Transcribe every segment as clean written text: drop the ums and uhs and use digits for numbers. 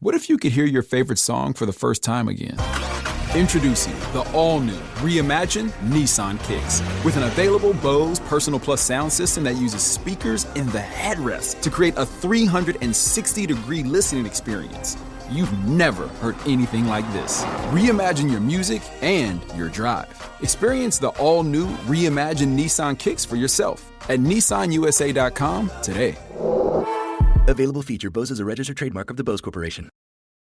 What if you could hear your favorite song for the first time again? Introducing the all-new, reimagined Nissan Kicks. With an available Bose Personal Plus sound system that uses speakers in the headrest to create a 360-degree listening experience. You've never heard anything like this. Reimagine your music and your drive. Experience the all-new, reimagined Nissan Kicks for yourself at nissanusa.com today. Available feature. Bose is a registered trademark of the Bose Corporation.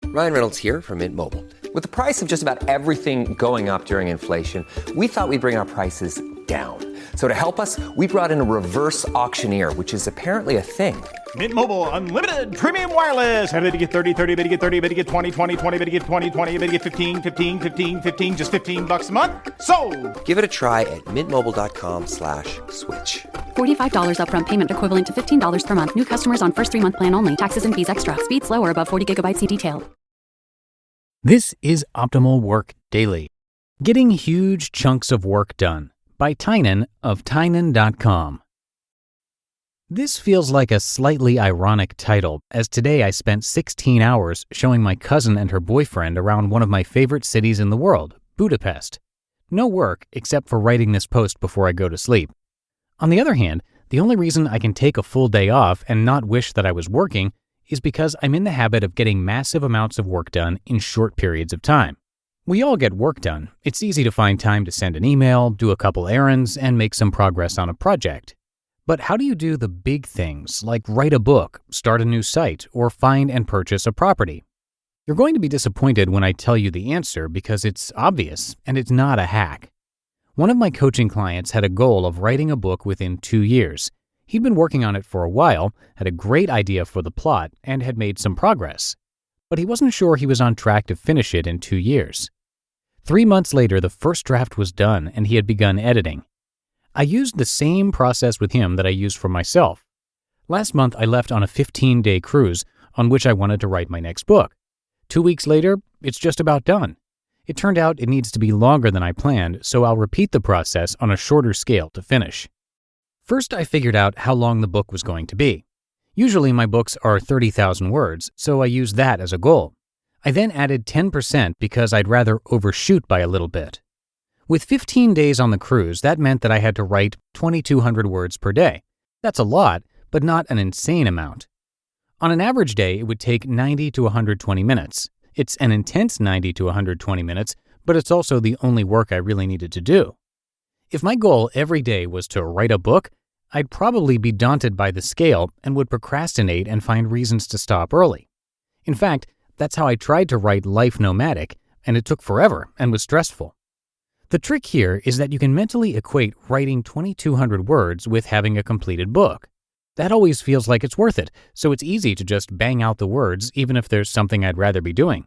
Ryan Reynolds here from Mint Mobile. With the price of just about everything going up during inflation, we thought we'd bring our prices down. So to help us, we brought in a reverse auctioneer, which is apparently a thing. Mint Mobile Unlimited Premium Wireless. How to get 30, 30, bit to get 30, bit to get 20, 20, 20, bit to get 20, 20, bit to get 15, 15, 15, 15, just $15 a month? Sold! Give it a try at mintmobile.com/switch. $45 upfront payment equivalent to $15 per month. New customers on first 3-month plan only. Taxes and fees extra. Speed slower above 40 gigabytes. See detail. This is Optimal Work Daily. Getting Huge Chunks of Work Done by Tynan of Tynan.com. This feels like a slightly ironic title, as today I spent 16 hours showing my cousin and her boyfriend around one of my favorite cities in the world, Budapest. No work except for writing this post before I go to sleep. On the other hand, the only reason I can take a full day off and not wish that I was working is because I'm in the habit of getting massive amounts of work done in short periods of time. We all get work done. It's easy to find time to send an email, do a couple errands, and make some progress on a project. But how do you do the big things like write a book, start a new site, or find and purchase a property? You're going to be disappointed when I tell you the answer because it's obvious and it's not a hack. One of my coaching clients had a goal of writing a book within 2 years. He'd been working on it for a while, had a great idea for the plot, and had made some progress. But he wasn't sure he was on track to finish it in 2 years. 3 months later, the first draft was done and he had begun editing. I used the same process with him that I used for myself. Last month, I left on a 15-day cruise on which I wanted to write my next book. 2 weeks later, it's just about done. It turned out it needs to be longer than I planned, so I'll repeat the process on a shorter scale to finish. First, I figured out how long the book was going to be. Usually my books are 30,000 words, so I used that as a goal. I then added 10% because I'd rather overshoot by a little bit. With 15 days on the cruise, that meant that I had to write 2,200 words per day. That's a lot, but not an insane amount. On an average day, it would take 90 to 120 minutes. It's an intense 90 to 120 minutes, but it's also the only work I really needed to do. If my goal every day was to write a book, I'd probably be daunted by the scale and would procrastinate and find reasons to stop early. In fact, that's how I tried to write Life Nomadic, and it took forever and was stressful. The trick here is that you can mentally equate writing 2,200 words with having a completed book. That always feels like it's worth it, so it's easy to just bang out the words even if there's something I'd rather be doing.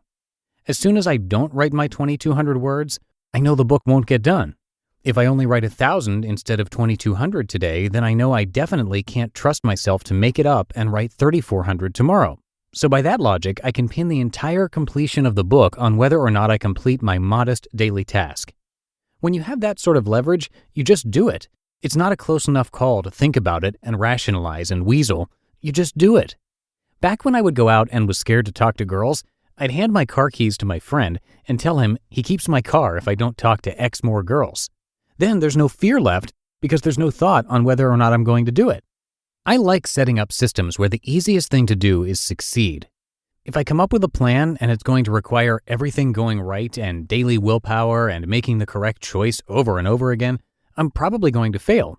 As soon as I don't write my 2,200 words, I know the book won't get done. If I only write 1,000 instead of 2,200 today, then I know I definitely can't trust myself to make it up and write 3,400 tomorrow. So by that logic, I can pin the entire completion of the book on whether or not I complete my modest daily task. When you have that sort of leverage, you just do it. It's not a close enough call to think about it and rationalize and weasel. You just do it. Back when I would go out and was scared to talk to girls, I'd hand my car keys to my friend and tell him he keeps my car if I don't talk to X more girls. Then there's no fear left because there's no thought on whether or not I'm going to do it. I like setting up systems where the easiest thing to do is succeed. If I come up with a plan and it's going to require everything going right and daily willpower and making the correct choice over and over again, I'm probably going to fail.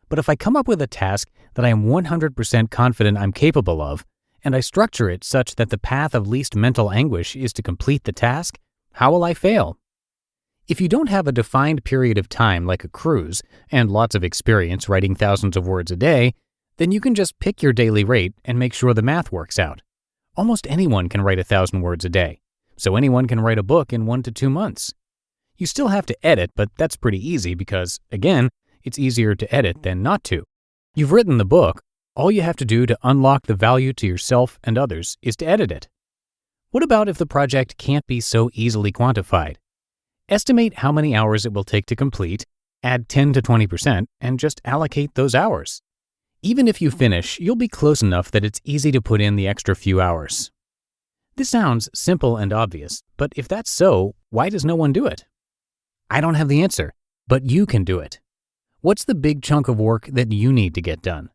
But if I come up with a task that I am 100% confident I'm capable of, and I structure it such that the path of least mental anguish is to complete the task, how will I fail? If you don't have a defined period of time like a cruise and lots of experience writing thousands of words a day, then you can just pick your daily rate and make sure the math works out. Almost anyone can write 1,000 words a day, so anyone can write a book in 1 to 2 months. You still have to edit, but that's pretty easy because, again, it's easier to edit than not to. You've written the book. All you have to do to unlock the value to yourself and others is to edit it. What about if the project can't be so easily quantified? Estimate how many hours it will take to complete, add 10 to 20%, and just allocate those hours. Even if you finish, you'll be close enough that it's easy to put in the extra few hours. This sounds simple and obvious, but if that's so, why does no one do it? I don't have the answer, but you can do it. What's the big chunk of work that you need to get done?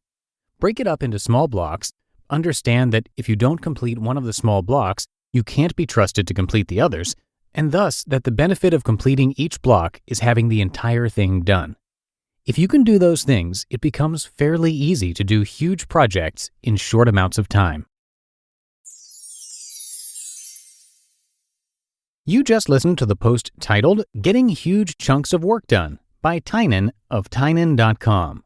Break it up into small blocks. Understand that if you don't complete one of the small blocks, you can't be trusted to complete the others, and thus that the benefit of completing each block is having the entire thing done. If you can do those things, it becomes fairly easy to do huge projects in short amounts of time. You just listened to the post titled Getting Huge Chunks of Work Done by Tynan of Tynan.com.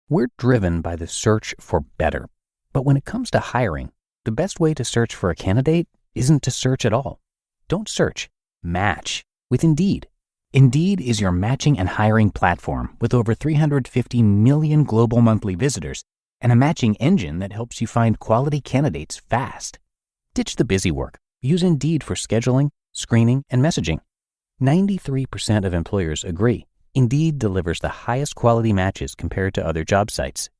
We're driven by the search for better. But when it comes to hiring, the best way to search for a candidate isn't to search at all. Don't search. Match with Indeed. Indeed is your matching and hiring platform with over 350 million global monthly visitors and a matching engine that helps you find quality candidates fast. Ditch the busy work. Use Indeed for scheduling, screening, and messaging. 93% of employers agree Indeed delivers the highest quality matches compared to other job sites.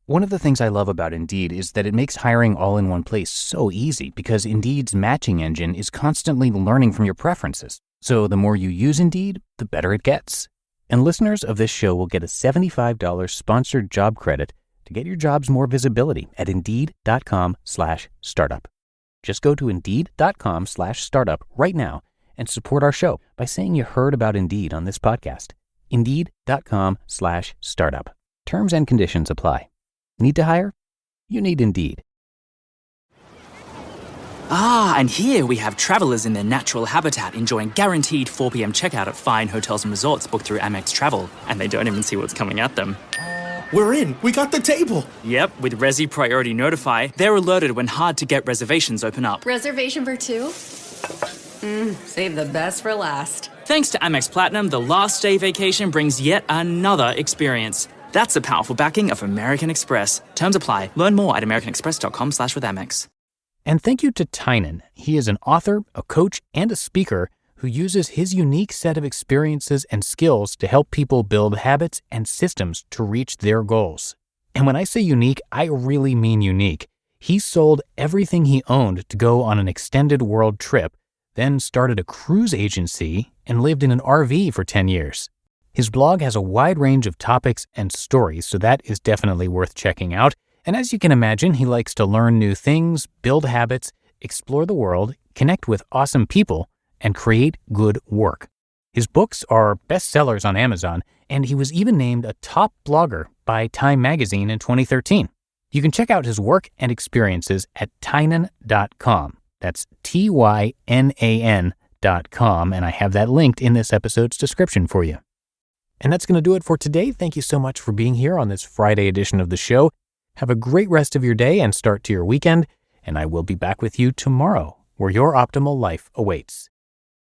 One of the things I love about Indeed is that it makes hiring all in one place so easy because Indeed's matching engine is constantly learning from your preferences. So the more you use Indeed, the better it gets. And listeners of this show will get a $75 sponsored job credit to get your jobs more visibility at Indeed.com/startup. Just go to Indeed.com/startup right now and support our show by saying you heard about Indeed on this podcast. Indeed.com/startup. Terms and conditions apply. Need to hire? You need Indeed. Ah, and here we have travelers in their natural habitat enjoying guaranteed 4 p.m. checkout at fine hotels and resorts booked through Amex Travel, and they don't even see what's coming at them. We're in. We got the table. Yep, with Resi Priority Notify, they're alerted when hard-to-get reservations open up. Reservation for 2? Save the best for last. Thanks to Amex Platinum, the last day vacation brings yet another experience. That's the powerful backing of American Express. Terms apply. Learn more at americanexpress.com/withAmex. And thank you to Tynan. He is an author, a coach, and a speaker who uses his unique set of experiences and skills to help people build habits and systems to reach their goals. And when I say unique, I really mean unique. He sold everything he owned to go on an extended world trip, then started a cruise agency and lived in an RV for 10 years. His blog has a wide range of topics and stories, so that is definitely worth checking out. And as you can imagine, he likes to learn new things, build habits, explore the world, connect with awesome people, and create good work. His books are bestsellers on Amazon, and he was even named a top blogger by Time magazine in 2013. You can check out his work and experiences at Tynan.com. That's Tynan.com, and I have that linked in this episode's description for you. And that's going to do it for today. Thank you so much for being here on this Friday edition of the show. Have a great rest of your day and start to your weekend, and I will be back with you tomorrow, where your optimal life awaits.